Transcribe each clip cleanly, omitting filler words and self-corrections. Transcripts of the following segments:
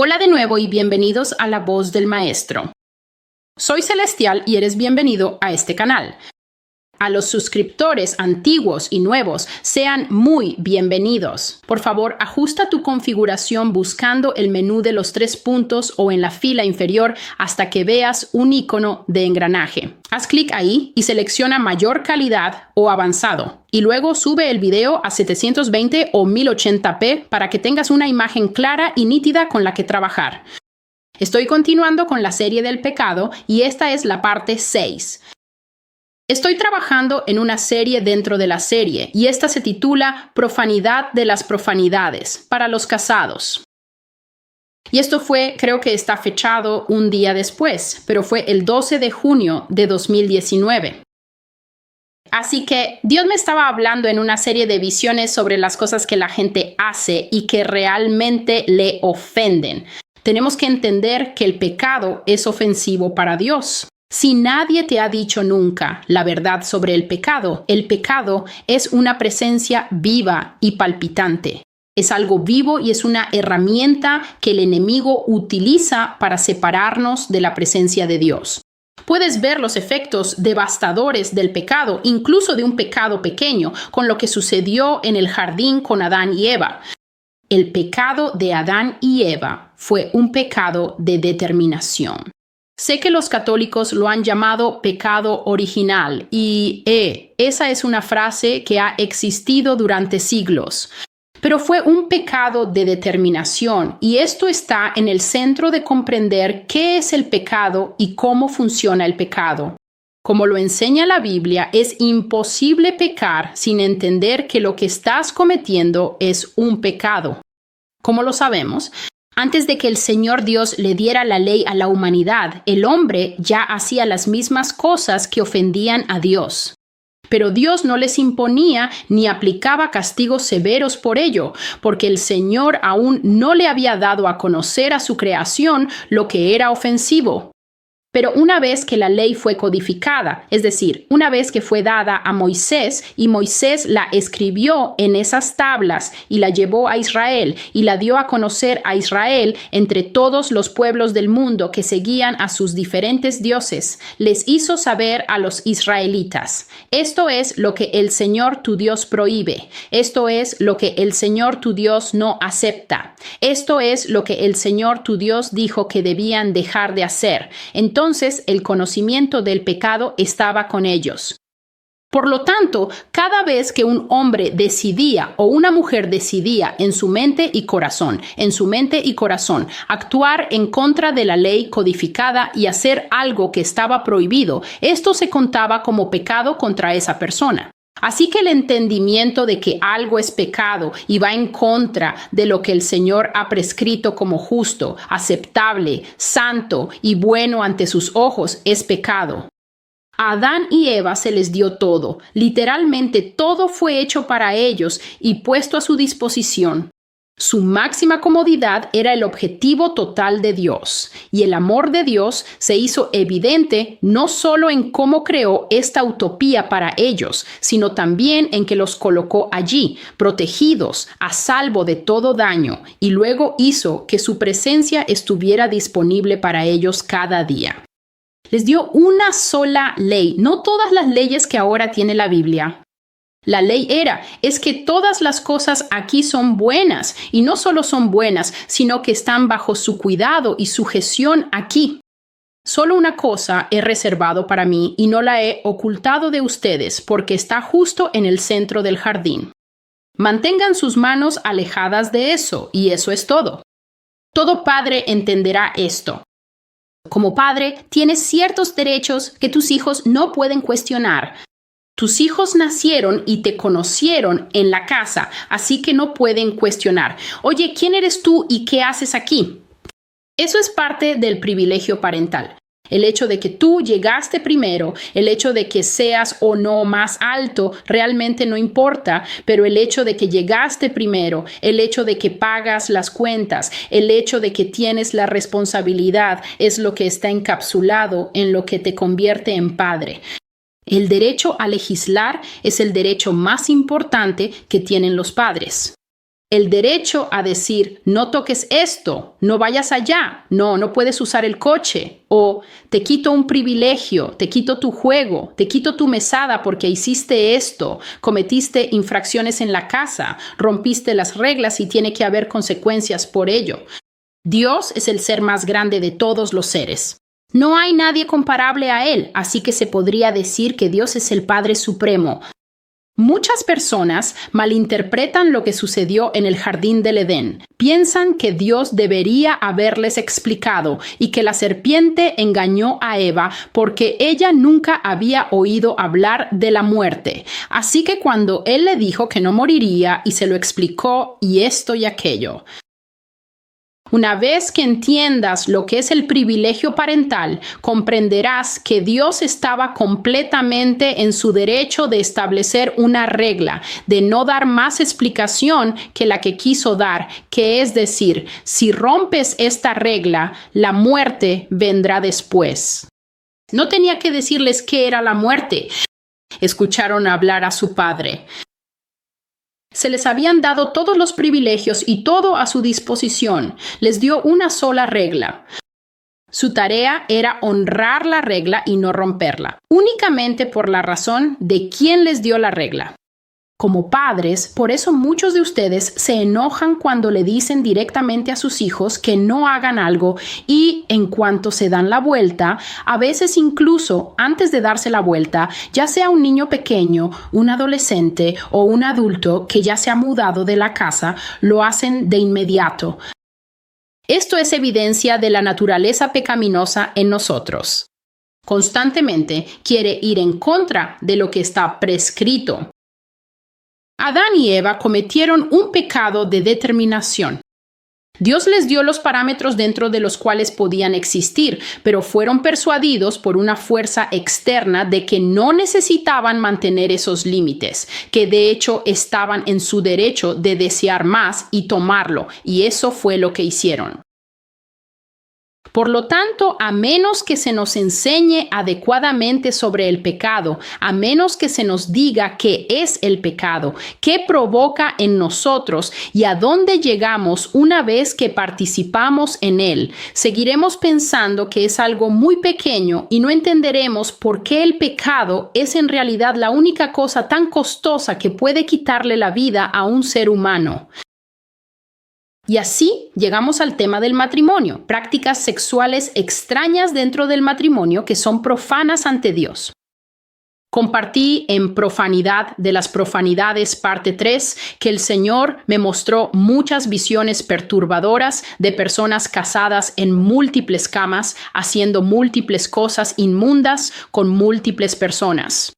Hola de nuevo y bienvenidos a La Voz del Maestro. Soy Celestial y eres bienvenido a este canal. A los suscriptores antiguos y nuevos, sean muy bienvenidos. Por favor, ajusta tu configuración buscando el menú de los 3 puntos o en la fila inferior hasta que veas un icono de engranaje. Haz clic ahí y selecciona Mayor calidad o Avanzado. Y luego sube el video a 720 o 1080p para que tengas una imagen clara y nítida con la que trabajar. Estoy continuando con la serie del pecado y esta es la parte 6. Estoy trabajando en una serie dentro de la serie y esta se titula Profanidad de las profanidades para los casados. Y esto creo que está fechado un día después, pero fue el 12 de junio de 2019. Así que Dios me estaba hablando en una serie de visiones sobre las cosas que la gente hace y que realmente le ofenden. Tenemos que entender que el pecado es ofensivo para Dios. Si nadie te ha dicho nunca la verdad sobre el pecado es una presencia viva y palpitante. Es algo vivo y es una herramienta que el enemigo utiliza para separarnos de la presencia de Dios. Puedes ver los efectos devastadores del pecado, incluso de un pecado pequeño, con lo que sucedió en el jardín con Adán y Eva. El pecado de Adán y Eva fue un pecado de determinación. Sé que los católicos lo han llamado pecado original y esa es una frase que ha existido durante siglos. Pero fue un pecado de determinación y esto está en el centro de comprender qué es el pecado y cómo funciona el pecado. Como lo enseña la Biblia, es imposible pecar sin entender que lo que estás cometiendo es un pecado. ¿Cómo lo sabemos? Antes de que el Señor Dios le diera la ley a la humanidad, el hombre ya hacía las mismas cosas que ofendían a Dios. Pero Dios no les imponía ni aplicaba castigos severos por ello, porque el Señor aún no le había dado a conocer a su creación lo que era ofensivo. Pero una vez que la ley fue codificada, es decir, una vez que fue dada a Moisés y Moisés la escribió en esas tablas y la llevó a Israel y la dio a conocer a Israel entre todos los pueblos del mundo que seguían a sus diferentes dioses, les hizo saber a los israelitas: esto es lo que el Señor tu Dios prohíbe, esto es lo que el Señor tu Dios no acepta, esto es lo que el Señor tu Dios dijo que debían dejar de hacer. Entonces el conocimiento del pecado estaba con ellos. Por lo tanto, cada vez que un hombre decidía o una mujer decidía en su mente y corazón, actuar en contra de la ley codificada y hacer algo que estaba prohibido, esto se contaba como pecado contra esa persona. Así que el entendimiento de que algo es pecado y va en contra de lo que el Señor ha prescrito como justo, aceptable, santo y bueno ante sus ojos es pecado. A Adán y Eva se les dio todo, literalmente todo fue hecho para ellos y puesto a su disposición. Su máxima comodidad era el objetivo total de Dios, y el amor de Dios se hizo evidente no solo en cómo creó esta utopía para ellos, sino también en que los colocó allí, protegidos, a salvo de todo daño, y luego hizo que su presencia estuviera disponible para ellos cada día. Les dio una sola ley, no todas las leyes que ahora tiene la Biblia. La ley es que todas las cosas aquí son buenas, y no solo son buenas, sino que están bajo su cuidado y sujeción aquí. Solo una cosa he reservado para mí y no la he ocultado de ustedes, porque está justo en el centro del jardín. Mantengan sus manos alejadas de eso, y eso es todo. Todo padre entenderá esto. Como padre, tienes ciertos derechos que tus hijos no pueden cuestionar. Tus hijos nacieron y te conocieron en la casa, así que no pueden cuestionar: oye, ¿quién eres tú y qué haces aquí? Eso es parte del privilegio parental. El hecho de que tú llegaste primero, el hecho de que seas o no más alto, realmente no importa, pero el hecho de que llegaste primero, el hecho de que pagas las cuentas, el hecho de que tienes la responsabilidad es lo que está encapsulado en lo que te convierte en padre. El derecho a legislar es el derecho más importante que tienen los padres. El derecho a decir, no toques esto, no vayas allá, no puedes usar el coche, o te quito un privilegio, te quito tu juego, te quito tu mesada porque hiciste esto, cometiste infracciones en la casa, rompiste las reglas y tiene que haber consecuencias por ello. Dios es el ser más grande de todos los seres. No hay nadie comparable a Él, así que se podría decir que Dios es el Padre Supremo. Muchas personas malinterpretan lo que sucedió en el jardín del Edén. Piensan que Dios debería haberles explicado y que la serpiente engañó a Eva porque ella nunca había oído hablar de la muerte. Así que cuando Él le dijo que no moriría y se lo explicó y esto y aquello. Una vez que entiendas lo que es el privilegio parental, comprenderás que Dios estaba completamente en su derecho de establecer una regla, de no dar más explicación que la que quiso dar, que es decir, si rompes esta regla, la muerte vendrá después. No tenía que decirles qué era la muerte. Escucharon hablar a su padre. Se les habían dado todos los privilegios y todo a su disposición. Les dio una sola regla. Su tarea era honrar la regla y no romperla, únicamente por la razón de quién les dio la regla. Como padres, por eso muchos de ustedes se enojan cuando le dicen directamente a sus hijos que no hagan algo y en cuanto se dan la vuelta, a veces incluso antes de darse la vuelta, ya sea un niño pequeño, un adolescente o un adulto que ya se ha mudado de la casa, lo hacen de inmediato. Esto es evidencia de la naturaleza pecaminosa en nosotros. Constantemente quiere ir en contra de lo que está prescrito. Adán y Eva cometieron un pecado de determinación. Dios les dio los parámetros dentro de los cuales podían existir, pero fueron persuadidos por una fuerza externa de que no necesitaban mantener esos límites, que de hecho estaban en su derecho de desear más y tomarlo, y eso fue lo que hicieron. Por lo tanto, a menos que se nos enseñe adecuadamente sobre el pecado, a menos que se nos diga qué es el pecado, qué provoca en nosotros y a dónde llegamos una vez que participamos en él, seguiremos pensando que es algo muy pequeño y no entenderemos por qué el pecado es en realidad la única cosa tan costosa que puede quitarle la vida a un ser humano. Y así llegamos al tema del matrimonio, prácticas sexuales extrañas dentro del matrimonio que son profanas ante Dios. Compartí en Profanidad de las Profanidades, parte 3, que el Señor me mostró muchas visiones perturbadoras de personas casadas en múltiples camas, haciendo múltiples cosas inmundas con múltiples personas.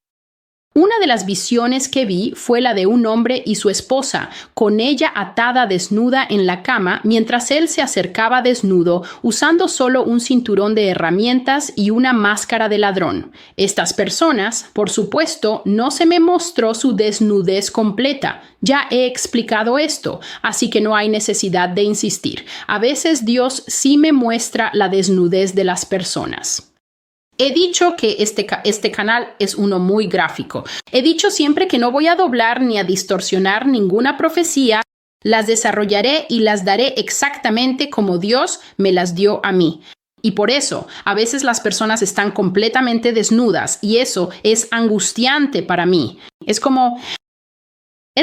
Una de las visiones que vi fue la de un hombre y su esposa, con ella atada desnuda en la cama mientras él se acercaba desnudo, usando solo un cinturón de herramientas y una máscara de ladrón. Estas personas, por supuesto, no se me mostró su desnudez completa. Ya he explicado esto, así que no hay necesidad de insistir. A veces Dios sí me muestra la desnudez de las personas. He dicho que este canal es uno muy gráfico. He dicho siempre que no voy a doblar ni a distorsionar ninguna profecía. Las desarrollaré y las daré exactamente como Dios me las dio a mí. Y por eso, a veces las personas están completamente desnudas y eso es angustiante para mí. Es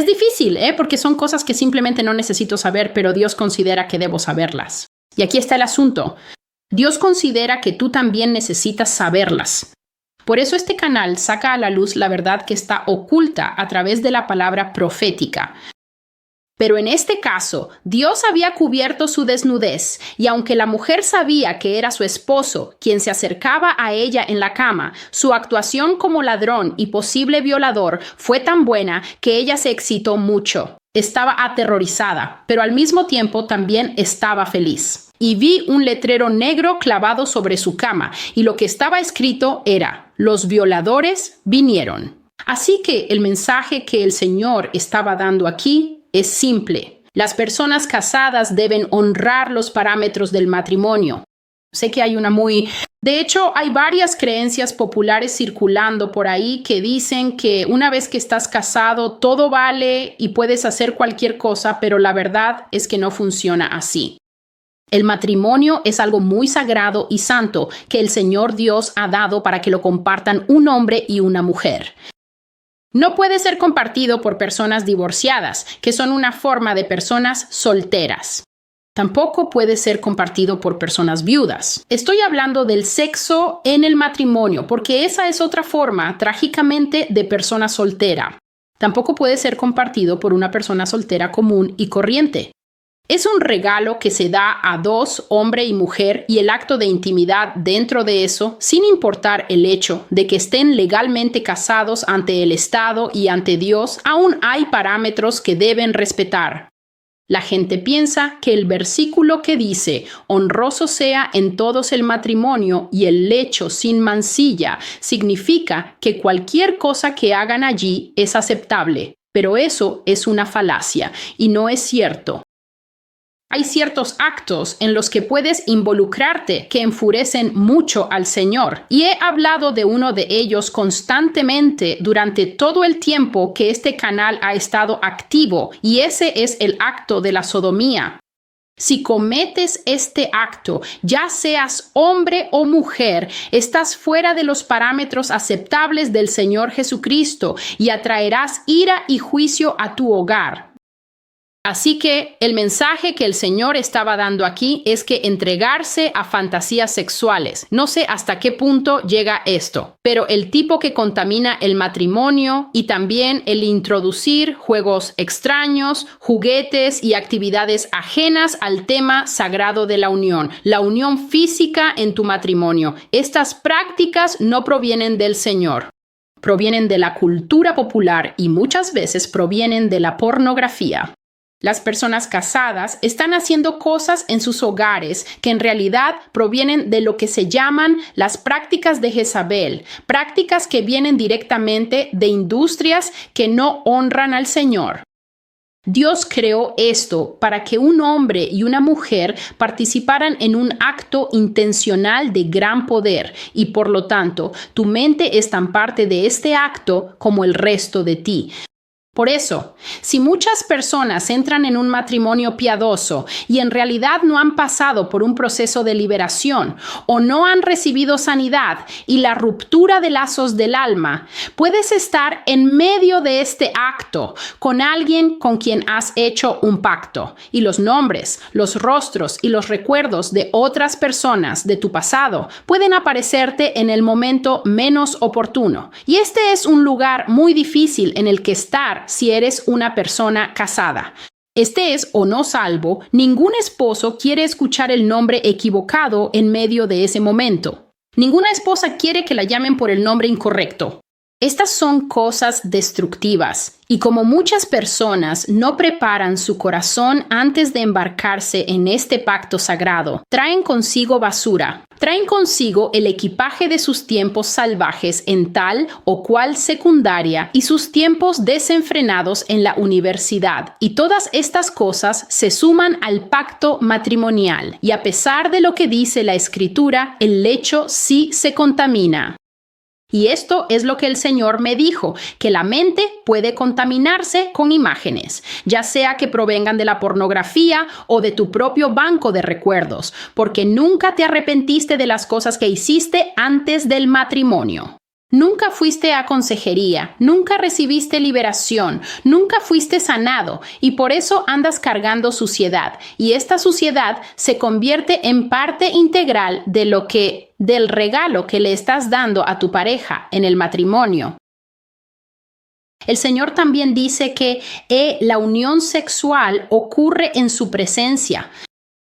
difícil, porque son cosas que simplemente no necesito saber, pero Dios considera que debo saberlas. Y aquí está el asunto. Dios considera que tú también necesitas saberlas. Por eso este canal saca a la luz la verdad que está oculta a través de la palabra profética. Pero en este caso, Dios había cubierto su desnudez, y aunque la mujer sabía que era su esposo quien se acercaba a ella en la cama, su actuación como ladrón y posible violador fue tan buena que ella se excitó mucho. Estaba aterrorizada, pero al mismo tiempo también estaba feliz. Y vi un letrero negro clavado sobre su cama, y lo que estaba escrito era: los violadores vinieron. Así que el mensaje que el Señor estaba dando aquí es simple. Las personas casadas deben honrar los parámetros del matrimonio. Sé que hay una muy... De hecho, hay varias creencias populares circulando por ahí que dicen que una vez que estás casado, todo vale y puedes hacer cualquier cosa, pero la verdad es que no funciona así. El matrimonio es algo muy sagrado y santo que el Señor Dios ha dado para que lo compartan un hombre y una mujer. No puede ser compartido por personas divorciadas, que son una forma de personas solteras. Tampoco puede ser compartido por personas viudas. Estoy hablando del sexo en el matrimonio, porque esa es otra forma, trágicamente, de persona soltera. Tampoco puede ser compartido por una persona soltera común y corriente. Es un regalo que se da a dos, hombre y mujer, y el acto de intimidad dentro de eso, sin importar el hecho de que estén legalmente casados ante el Estado y ante Dios, aún hay parámetros que deben respetar. La gente piensa que el versículo que dice honroso sea en todos el matrimonio y el lecho sin mancilla significa que cualquier cosa que hagan allí es aceptable, pero eso es una falacia y no es cierto. Hay ciertos actos en los que puedes involucrarte que enfurecen mucho al Señor, y he hablado de uno de ellos constantemente durante todo el tiempo que este canal ha estado activo, y ese es el acto de la sodomía. Si cometes este acto, ya seas hombre o mujer, estás fuera de los parámetros aceptables del Señor Jesucristo y atraerás ira y juicio a tu hogar. Así que el mensaje que el Señor estaba dando aquí es que entregarse a fantasías sexuales. No sé hasta qué punto llega esto, pero el tipo que contamina el matrimonio y también el introducir juegos extraños, juguetes y actividades ajenas al tema sagrado de la unión física en tu matrimonio. Estas prácticas no provienen del Señor. Provienen de la cultura popular y muchas veces provienen de la pornografía. Las personas casadas están haciendo cosas en sus hogares que en realidad provienen de lo que se llaman las prácticas de Jezabel, prácticas que vienen directamente de industrias que no honran al Señor. Dios creó esto para que un hombre y una mujer participaran en un acto intencional de gran poder y por lo tanto tu mente es tan parte de este acto como el resto de ti. Por eso, si muchas personas entran en un matrimonio piadoso y en realidad no han pasado por un proceso de liberación o no han recibido sanidad y la ruptura de lazos del alma, puedes estar en medio de este acto con alguien con quien has hecho un pacto y los nombres, los rostros y los recuerdos de otras personas de tu pasado pueden aparecerte en el momento menos oportuno. Y este es un lugar muy difícil en el que estar si eres una persona casada. Estés o no salvo, ningún esposo quiere escuchar el nombre equivocado en medio de ese momento. Ninguna esposa quiere que la llamen por el nombre incorrecto. Estas son cosas destructivas y como muchas personas no preparan su corazón antes de embarcarse en este pacto sagrado, traen consigo basura, traen consigo el equipaje de sus tiempos salvajes en tal o cual secundaria y sus tiempos desenfrenados en la universidad. Y todas estas cosas se suman al pacto matrimonial y a pesar de lo que dice la Escritura, el lecho sí se contamina. Y esto es lo que el Señor me dijo, que la mente puede contaminarse con imágenes, ya sea que provengan de la pornografía o de tu propio banco de recuerdos, porque nunca te arrepentiste de las cosas que hiciste antes del matrimonio. Nunca fuiste a consejería, nunca recibiste liberación, nunca fuiste sanado y por eso andas cargando suciedad. Y esta suciedad se convierte en parte integral del regalo que le estás dando a tu pareja en el matrimonio. El Señor también dice que la unión sexual ocurre en su presencia.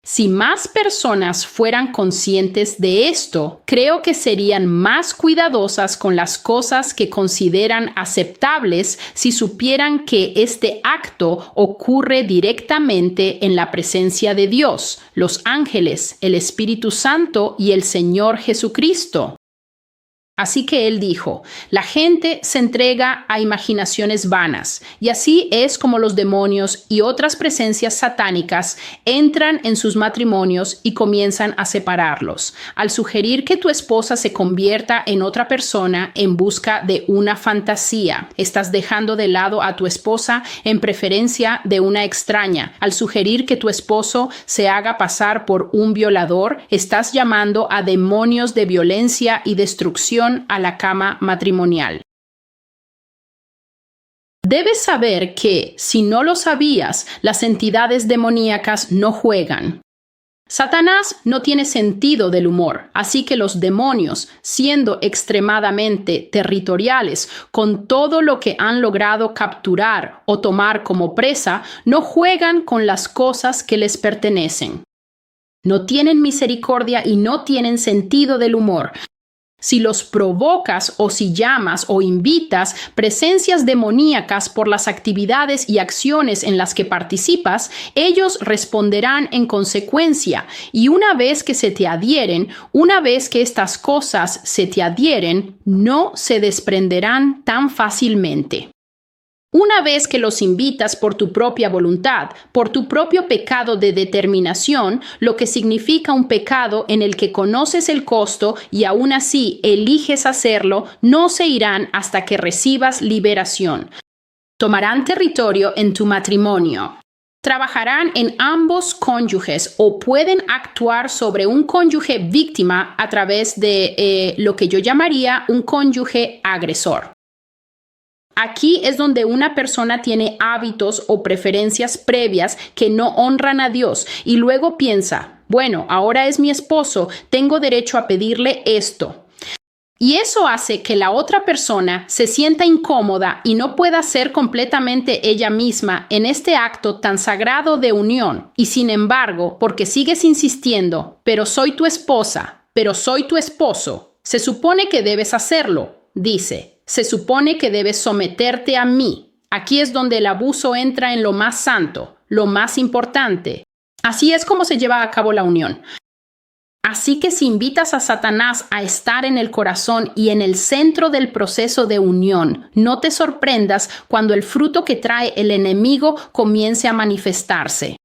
Si más personas fueran conscientes de esto, creo que serían más cuidadosas con las cosas que consideran aceptables si supieran que este acto ocurre directamente en la presencia de Dios, los ángeles, el Espíritu Santo y el Señor Jesucristo. Así que él dijo, la gente se entrega a imaginaciones vanas, y así es como los demonios y otras presencias satánicas entran en sus matrimonios y comienzan a separarlos, al sugerir que tu esposa se convierta en otra persona en busca de una fantasía. Estás dejando de lado a tu esposa en preferencia de una extraña. Al sugerir que tu esposo se haga pasar por un violador, estás llamando a demonios de violencia y destrucción a la cama matrimonial. Debes saber que, si no lo sabías, las entidades demoníacas no juegan. Satanás no tiene sentido del humor, así que los demonios, siendo extremadamente territoriales con todo lo que han logrado capturar o tomar como presa, no juegan con las cosas que les pertenecen. No tienen misericordia y no tienen sentido del humor. Si los provocas o si llamas o invitas presencias demoníacas por las actividades y acciones en las que participas, ellos responderán en consecuencia. Y una vez que se te adhieren, una vez que estas cosas se te adhieren, no se desprenderán tan fácilmente. Una vez que los invitas por tu propia voluntad, por tu propio pecado de determinación, lo que significa un pecado en el que conoces el costo y aún así eliges hacerlo, no se irán hasta que recibas liberación. Tomarán territorio en tu matrimonio. Trabajarán en ambos cónyuges o pueden actuar sobre un cónyuge víctima a través de lo que yo llamaría un cónyuge agresor. Aquí es donde una persona tiene hábitos o preferencias previas que no honran a Dios y luego piensa, bueno, ahora es mi esposo, tengo derecho a pedirle esto. Y eso hace que la otra persona se sienta incómoda y no pueda ser completamente ella misma en este acto tan sagrado de unión. Y sin embargo, porque sigues insistiendo, pero soy tu esposa, pero soy tu esposo, se supone que debes hacerlo, dice. Se supone que debes someterte a mí. Aquí es donde el abuso entra en lo más santo, lo más importante. Así es como se lleva a cabo la unión. Así que si invitas a Satanás a estar en el corazón y en el centro del proceso de unión, no te sorprendas cuando el fruto que trae el enemigo comience a manifestarse.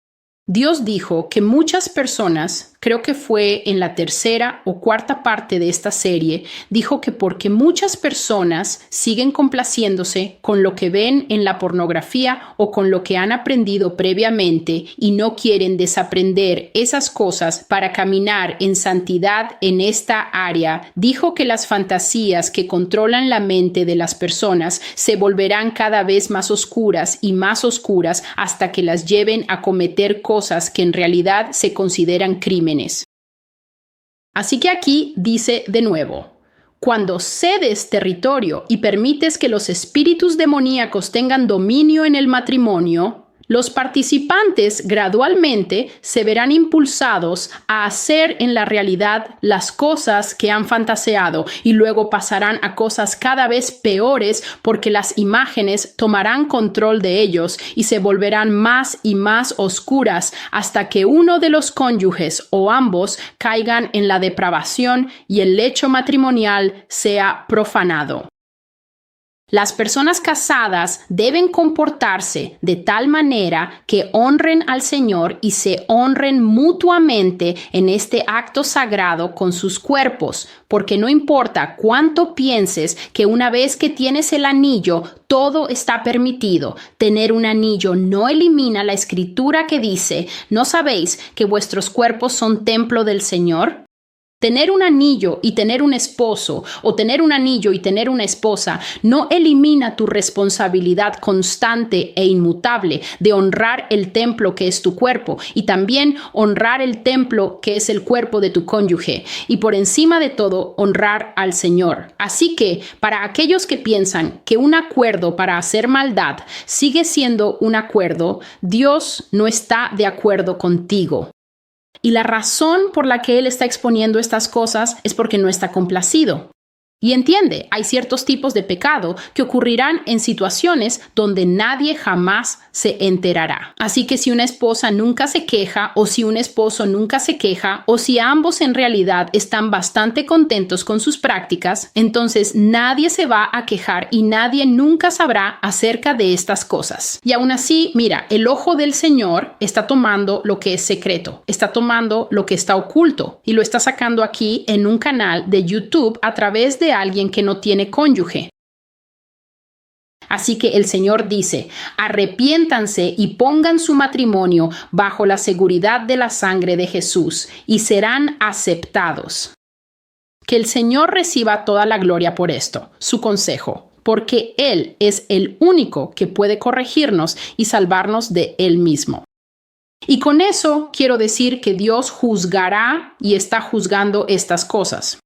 Dios dijo que muchas personas, creo que fue en la tercera o cuarta parte de esta serie, dijo que porque muchas personas siguen complaciéndose con lo que ven en la pornografía o con lo que han aprendido previamente y no quieren desaprender esas cosas para caminar en santidad en esta área, dijo que las fantasías que controlan la mente de las personas se volverán cada vez más oscuras y más oscuras hasta que las lleven a cometer cosas que en realidad se consideran crímenes. Así que aquí dice de nuevo, cuando cedes territorio y permites que los espíritus demoníacos tengan dominio en el matrimonio, los participantes gradualmente se verán impulsados a hacer en la realidad las cosas que han fantaseado y luego pasarán a cosas cada vez peores porque las imágenes tomarán control de ellos y se volverán más y más oscuras hasta que uno de los cónyuges o ambos caigan en la depravación y el lecho matrimonial sea profanado. Las personas casadas deben comportarse de tal manera que honren al Señor y se honren mutuamente en este acto sagrado con sus cuerpos, porque no importa cuánto pienses que una vez que tienes el anillo, todo está permitido. Tener un anillo no elimina la escritura que dice, ¿no sabéis que vuestros cuerpos son templo del Señor? Tener un anillo y tener un esposo o tener un anillo y tener una esposa no elimina tu responsabilidad constante e inmutable de honrar el templo que es tu cuerpo y también honrar el templo que es el cuerpo de tu cónyuge y por encima de todo honrar al Señor. Así que para aquellos que piensan que un acuerdo para hacer maldad sigue siendo un acuerdo, Dios no está de acuerdo contigo. Y la razón por la que Él está exponiendo estas cosas es porque no está complacido. Y entiende, hay ciertos tipos de pecado que ocurrirán en situaciones donde nadie jamás se enterará. Así que si una esposa nunca se queja, o si un esposo nunca se queja, o si ambos en realidad están bastante contentos con sus prácticas, entonces nadie se va a quejar y nadie nunca sabrá acerca de estas cosas. Y aún así, mira, el ojo del Señor está tomando lo que es secreto, está tomando lo que está oculto y lo está sacando aquí en un canal de YouTube a través de alguien que no tiene cónyuge. Así que el Señor dice, arrepiéntanse y pongan su matrimonio bajo la seguridad de la sangre de Jesús y serán aceptados. Que el Señor reciba toda la gloria por esto, su consejo, porque Él es el único que puede corregirnos y salvarnos de Él mismo. Y con eso quiero decir que Dios juzgará y está juzgando estas cosas.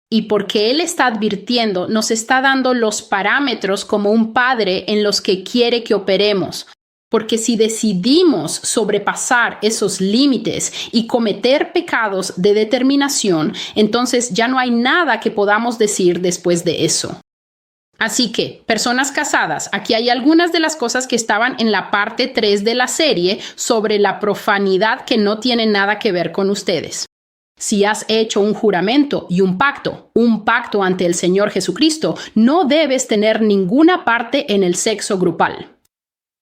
Y porque Él está advirtiendo, nos está dando los parámetros como un padre en los que quiere que operemos. Porque si decidimos sobrepasar esos límites y cometer pecados de determinación, entonces ya no hay nada que podamos decir después de eso. Así que, personas casadas, aquí hay algunas de las cosas que estaban en la parte 3 de la serie sobre la profanidad que no tiene nada que ver con ustedes. Si has hecho un juramento y un pacto ante el Señor Jesucristo, no debes tener ninguna parte en el sexo grupal.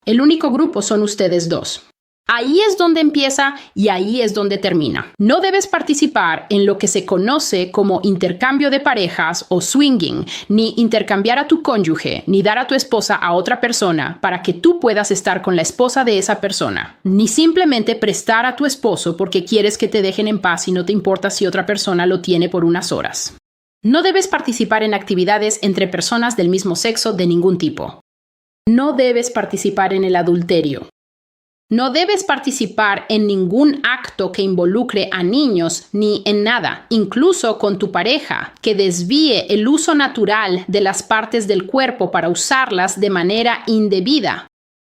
El único grupo son ustedes dos. Ahí es donde empieza y ahí es donde termina. No debes participar en lo que se conoce como intercambio de parejas o swinging, ni intercambiar a tu cónyuge, ni dar a tu esposa a otra persona para que tú puedas estar con la esposa de esa persona, ni simplemente prestar a tu esposo porque quieres que te dejen en paz y no te importa si otra persona lo tiene por unas horas. No debes participar en actividades entre personas del mismo sexo de ningún tipo. No debes participar en el adulterio. No debes participar en ningún acto que involucre a niños ni en nada, incluso con tu pareja, que desvíe el uso natural de las partes del cuerpo para usarlas de manera indebida.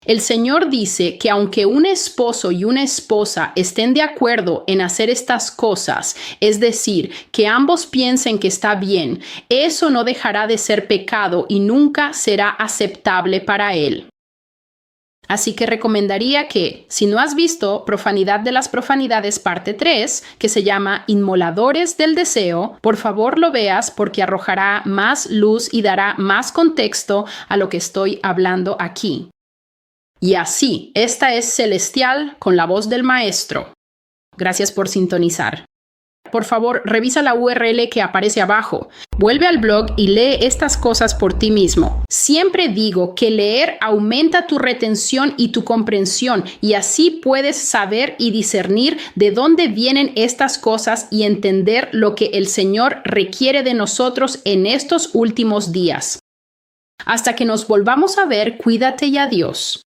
El Señor dice que aunque un esposo y una esposa estén de acuerdo en hacer estas cosas, es decir, que ambos piensen que está bien, eso no dejará de ser pecado y nunca será aceptable para Él. Así que recomendaría que, si no has visto Profanidad de las Profanidades parte 3, que se llama Inmoladores del Deseo, por favor lo veas porque arrojará más luz y dará más contexto a lo que estoy hablando aquí. Y así, esta es Celestial con la voz del Maestro. Gracias por sintonizar. Por favor, revisa la URL que aparece abajo. Vuelve al blog y lee estas cosas por ti mismo. Siempre digo que leer aumenta tu retención y tu comprensión, y así puedes saber y discernir de dónde vienen estas cosas y entender lo que el Señor requiere de nosotros en estos últimos días. Hasta que nos volvamos a ver, cuídate y adiós.